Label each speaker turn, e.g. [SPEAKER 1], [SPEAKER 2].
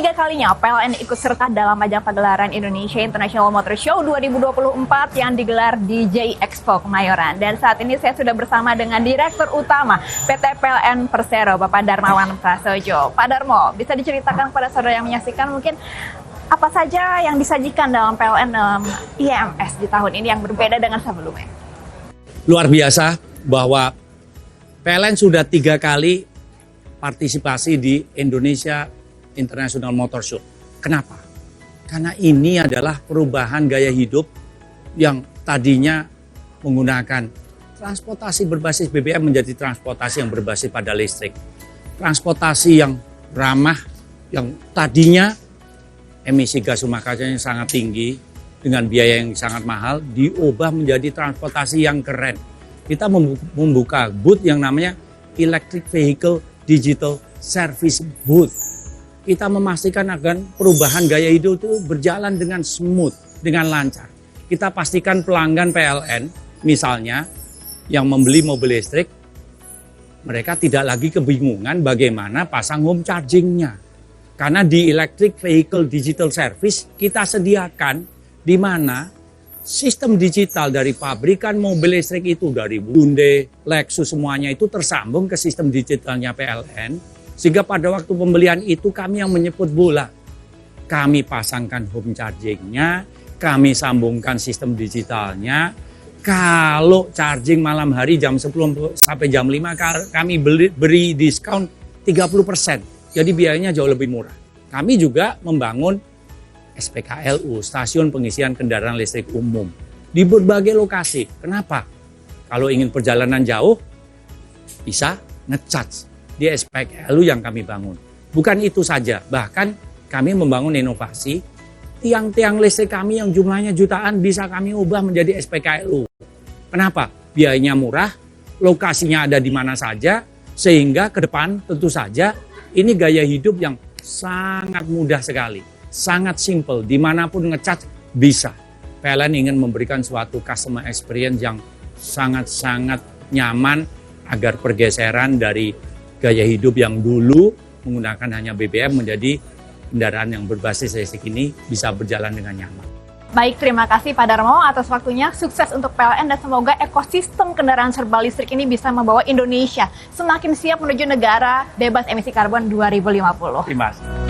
[SPEAKER 1] ketiga kalinya PLN ikut serta dalam ajang pagelaran Indonesia International Motor Show 2024 yang digelar di JI Expo Kemayoran. Dan saat ini saya sudah bersama dengan Direktur Utama PT PLN Persero, Bapak Darmawan Prasojo. Pak Darmo, bisa diceritakan kepada saudara yang menyaksikan mungkin apa saja yang disajikan dalam PLN IMS di tahun ini yang berbeda dengan sebelumnya?
[SPEAKER 2] Luar biasa bahwa PLN sudah 3 kali partisipasi di Indonesia International Motor Show. Kenapa? Karena ini adalah perubahan gaya hidup yang tadinya menggunakan transportasi berbasis BBM menjadi transportasi yang berbasis pada listrik. Transportasi yang ramah, yang tadinya emisi gas rumah kaca yang sangat tinggi dengan biaya yang sangat mahal, diubah menjadi transportasi yang keren. Kita membuka booth yang namanya Electric Vehicle Digital Service Booth. Kita memastikan agar perubahan gaya hidup itu berjalan dengan smooth, dengan lancar. Kita pastikan pelanggan PLN, misalnya yang membeli mobil listrik, mereka tidak lagi kebingungan bagaimana pasang home chargingnya. Karena di Electric Vehicle Digital Service kita sediakan di mana sistem digital dari pabrikan mobil listrik itu, dari Hyundai, Lexus, semuanya itu tersambung ke sistem digitalnya PLN. Sehingga pada waktu pembelian itu kami yang menyebut bola. Kami pasangkan home chargingnya, kami sambungkan sistem digitalnya. Kalau charging malam hari jam 10 sampai jam 5 kami beri diskon 30%. Jadi biayanya jauh lebih murah. Kami juga membangun SPKLU, stasiun pengisian kendaraan listrik umum, di berbagai lokasi. Kenapa? Kalau ingin perjalanan jauh, bisa nge-charge di SPKLU yang kami bangun. Bukan itu saja, bahkan kami membangun inovasi, tiang-tiang listrik kami yang jumlahnya jutaan bisa kami ubah menjadi SPKLU. Kenapa? Biayanya murah, lokasinya ada di mana saja, sehingga ke depan tentu saja ini gaya hidup yang sangat mudah sekali. Sangat simple, dimanapun nge-charge bisa. PLN ingin memberikan suatu customer experience yang sangat-sangat nyaman agar pergeseran dari gaya hidup yang dulu menggunakan hanya BBM menjadi kendaraan yang berbasis listrik ini bisa berjalan dengan nyaman.
[SPEAKER 1] Baik, terima kasih Pak Darmo atas waktunya. Sukses untuk PLN dan semoga ekosistem kendaraan serba listrik ini bisa membawa Indonesia semakin siap menuju negara bebas emisi karbon 2050.
[SPEAKER 2] Terima kasih.